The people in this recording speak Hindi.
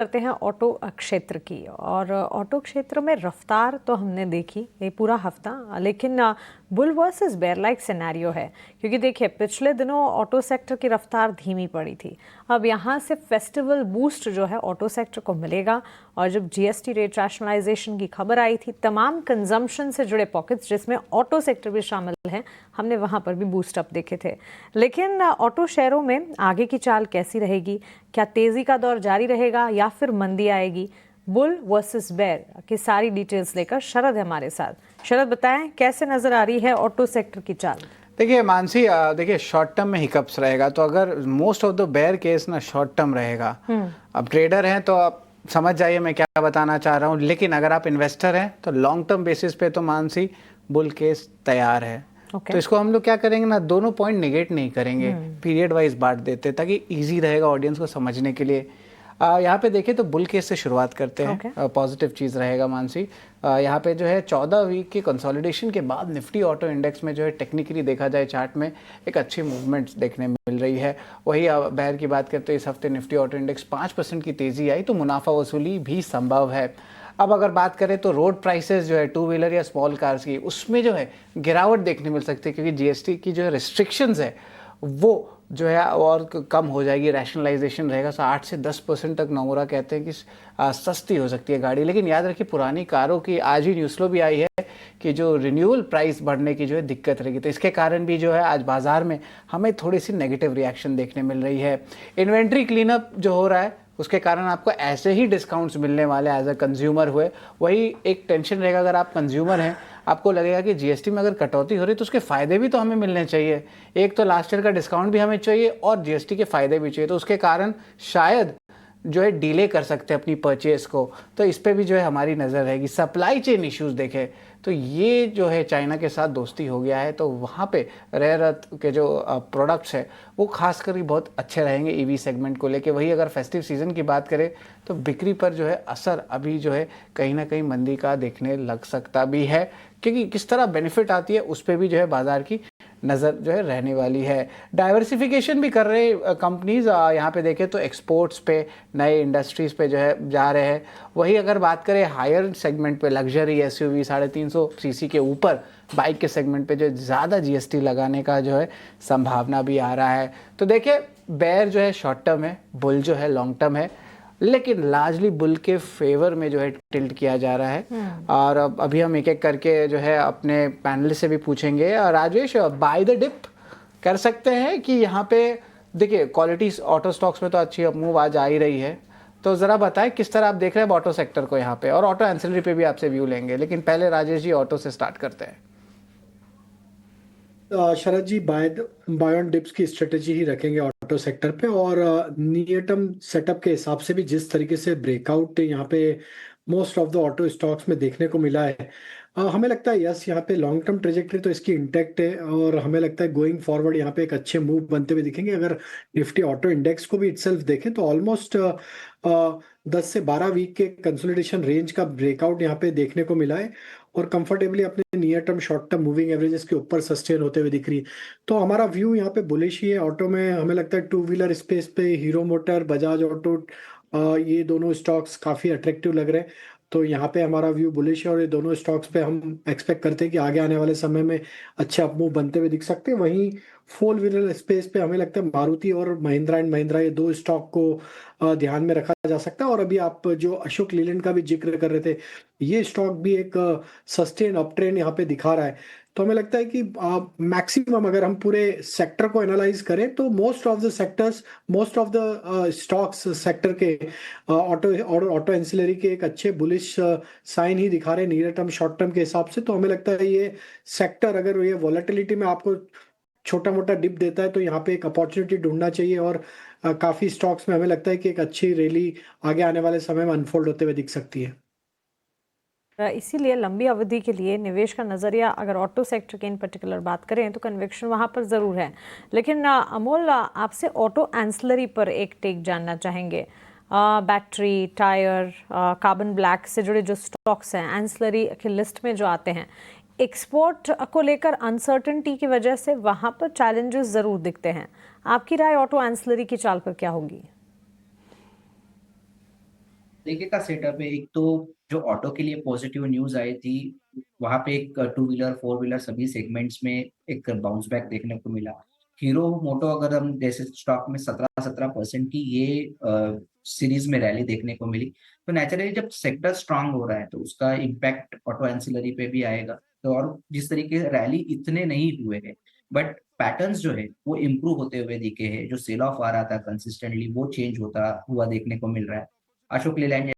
करते हैं ऑटो क्षेत्र की। और ऑटो क्षेत्र में रफ्तार तो हमने देखी ये पूरा हफ्ता, लेकिन bull versus bear like scenario है, क्योंकि देखिए पिछले दिनों ऑटो सेक्टर की रफ्तार धीमी पड़ी थी। अब यहाँ से फेस्टिवल बूस्ट जो है ऑटो सेक्टर को मिलेगा। और जब जीएसटी रेट रैशनलाइजेशन की खबर आई थी, तमाम कंजम्पशन से जुड़े पॉकेट्स जिसमें ऑटो सेक्टर भी शामिल है, हमने वहाँ पर भी बूस्ट अप देखे थे। लेकिन ऑटो शेयरों में आगे की चाल कैसी रहेगी? क्या तेजी का दौर जारी रहेगा या फिर मंदी आएगी? बुल वर्सेस बेयर की सारी डिटेल्स लेकर शरद है हमारे साथ। शरद, बताएं कैसे नजर आ रही है ऑटो सेक्टर की चाल? देखिए मानसी, देखिए शॉर्ट टर्म में हिकअप्स रहेगा, तो अगर most of the bear case ना शॉर्ट टर्म रहेगा। अब ट्रेडर हैं तो आप समझ जाइए मैं क्या बताना चाह रहा हूँ, लेकिन अगर आप इन्वेस्टर हैं तो लॉन्ग टर्म बेसिस पे तो मानसी बुल केस तैयार है। तो इसको हम लोग क्या करेंगे ना, दोनों पॉइंट निगेट नहीं करेंगे, पीरियड वाइज बांट देते ताकि इजी रहेगा ऑडियंस को समझने के लिए। यहाँ पे देखें तो बुल केस से शुरुआत करते हैं। पॉजिटिव चीज़ रहेगा मानसी। यहाँ पे जो है 14 वीक के कंसोलिडेशन के बाद निफ्टी ऑटो इंडेक्स में जो है टेक्निकली देखा जाए चार्ट में एक अच्छी मूवमेंट देखने मिल रही है। वही बेयर की बात करते हैं, इस हफ्ते निफ्टी ऑटो इंडेक्स 5% की तेज़ी आई, तो मुनाफा वसूली भी संभव है। अब अगर बात करें तो रोड प्राइसेस जो है टू व्हीलर या स्मॉल कार्स की, उसमें जो है गिरावट देखने मिल सकती है, क्योंकि जीएसटी की जो है रिस्ट्रिक्शंस है वो जो है और कम हो जाएगी, रैशनलाइजेशन रहेगा। सो 8 से 10% तक नोमुरा कहते हैं कि सस्ती हो सकती है गाड़ी। लेकिन याद रखिए पुरानी कारों की आज ही न्यूज़ फ्लो भी आई है कि जो रिन्यूअल प्राइस बढ़ने की जो है दिक्कत रहेगी, तो इसके कारण भी जो है आज बाजार में हमें थोड़ी सी नेगेटिव रिएक्शन देखने मिल रही है। इन्वेंट्री क्लीनअप जो हो रहा है उसके कारण आपको ऐसे ही डिस्काउंट्स मिलने वाले एज अ कंज्यूमर हुए। वही एक टेंशन रहेगा, अगर आप कंज्यूमर हैं आपको लगेगा कि जीएसटी में अगर कटौती हो रही है तो उसके फ़ायदे भी तो हमें मिलने चाहिए। एक तो लास्ट ईयर का डिस्काउंट भी हमें चाहिए और जीएसटी के फ़ायदे भी चाहिए, तो उसके कारण शायद जो है डिले कर सकते हैं अपनी परचेस को। तो इस पर भी जो है हमारी नज़र रहेगी। सप्लाई चेन इश्यूज़ देखें तो ये जो है चाइना के साथ दोस्ती हो गया है, तो वहाँ पे रेयर अर्थ के जो प्रोडक्ट्स है वो खास कर बहुत अच्छे रहेंगे ईवी सेगमेंट को लेके। वही अगर फेस्टिव सीज़न की बात करें तो बिक्री पर जो है असर अभी जो है कहीं ना कहीं मंदी का देखने लग सकता भी है, क्योंकि किस तरह बेनिफिट आती है उस पर भी जो है बाजार की नज़र जो है रहने वाली है। डाइवर्सिफिकेशन भी कर रहे कंपनीज, यहाँ पे देखें तो एक्सपोर्ट्स पे, नए इंडस्ट्रीज़ पे जो है जा रहे हैं। वही अगर बात करें हायर सेगमेंट पे, लग्जरी एसयूवी 350 सीसी के ऊपर बाइक के सेगमेंट पे जो ज़्यादा जीएसटी लगाने का जो है संभावना भी आ रहा है। तो देखिए बेयर जो है शॉर्ट टर्म है, बुल जो है लॉन्ग टर्म है, लेकिन लार्जली बुल के फेवर में जो है टिल्ट किया जा रहा है। और अब अभी हम एक एक करके जो है अपने पैनलिस्ट से भी पूछेंगे। और राजेश, बाय द डिप कर सकते हैं कि यहाँ पे देखिए क्वालिटी ऑटो स्टॉक्स में तो अच्छी मूव आज आ ही रही है, तो ज़रा बताएं किस तरह आप देख रहे हैं ऑटो सेक्टर को यहाँ पे, और ऑटो एंसिलरी पे भी आपसे व्यू लेंगे। लेकिन पहले राजेश जी ऑटो से स्टार्ट करते हैं। शरद जी, बाय ऑन डिप्स की स्ट्रेटेजी ही रखेंगे ऑटो सेक्टर पे। और नियर टर्म सेटअप के हिसाब से भी जिस तरीके से ब्रेकआउट यहाँ पे most of the auto stocks में देखने को मिला है, हमें लगता है यस यहाँ पे लॉन्ग टर्म ट्रेजेक्टरी तो इसकी इंटैक्ट है। और हमें लगता है गोइंग फॉरवर्ड यहाँ पे एक अच्छे मूव बनते हुए दिखेंगे। अगर निफ्टी ऑटो इंडेक्स को भी इटसेल्फ देखें तो ऑलमोस्ट 10 से 12 वीक के कंसोलिडेशन रेंज का ब्रेकआउट यहाँ पे देखने को मिला है, और कंफर्टेबली अपने near term short term moving averages के ऊपर सस्टेन होते हुए दिख रही है। तो हमारा व्यू यहाँ पे बुलिश ही है ऑटो में। हमें लगता है टू व्हीलर स्पेस पे हीरो मोटर, बजाज ऑटो, ये दोनों स्टॉक्स काफी अट्रैक्टिव लग रहे हैं। तो यहाँ पे हमारा व्यू बुलिश है, और ये दोनों स्टॉक्स पे हम एक्सपेक्ट करते हैं कि आगे आने वाले समय में अच्छे अपमूव बनते हुए दिख सकते हैं। वहीं फोर व्हीलर स्पेस पे हमें लगता है मारुति और महिंद्रा एंड महिंद्रा, ये दो स्टॉक को ध्यान में रखा जा सकता है। और अभी आप जो अशोक लीलैंड का भी जिक्र कर रहे थे, ये स्टॉक भी एक सस्टेन अप ट्रेंड यहाँ पे दिखा रहा है। तो हमें लगता है कि मैक्सिमम अगर हम पूरे सेक्टर को एनालाइज करें तो most of the sectors, most of the stocks sector के ऑटो एंसिलरी के एक अच्छे बुलिश साइन ही दिखा रहे हैं नियर टर्म शॉर्ट टर्म के हिसाब से। तो हमें लगता है ये सेक्टर अगर ये वॉलेटिलिटी में आपको छोटा मोटा डिप देता है तो यहाँ पे एक अपॉर्चुनिटी ढूंढना चाहिए। और काफी स्टॉक्स में हमें लगता है कि एक अच्छी रैली आगे आने वाले समय में अनफोल्ड होते हुए दिख सकती है। इसीलिए लंबी अवधि के लिए निवेश का नज़रिया अगर ऑटो सेक्टर की इन पर्टिकुलर बात करें तो कन्विक्शन वहाँ पर ज़रूर है। लेकिन अमोल, आपसे ऑटो एंसिलरी पर एक टेक जानना चाहेंगे। बैटरी, टायर, कार्बन ब्लैक से जुड़े जो स्टॉक्स हैं एंसिलरी की लिस्ट में जो आते हैं, एक्सपोर्ट को लेकर अनसर्टेनिटी की वजह से वहाँ पर चैलेंजेस ज़रूर दिखते हैं। आपकी राय ऑटो एंसिलरी की चाल पर क्या होगी? तरीके का सेटअप है। एक तो जो ऑटो के लिए पॉजिटिव न्यूज आई थी, वहां पे एक टू व्हीलर फोर व्हीलर सभी सेगमेंट्स में एक बाउंस बैक देखने को मिला। हीरो मोटो अगर हम जैसे स्टॉक में 17% की ये सीरीज में रैली देखने को मिली, तो नेचुरली जब सेक्टर स्ट्रांग हो रहा है तो उसका इम्पैक्ट ऑटो एंसिलरी पे भी आएगा। तो और जिस तरीके से रैली इतने नहीं हुए हैं, बट पैटर्न्स जो है वो इम्प्रूव होते हुए दिखे हैं। जो सेल ऑफ आ रहा था कंसिस्टेंटली वो चेंज होता हुआ देखने को मिल रहा है। अशोक लेलैंड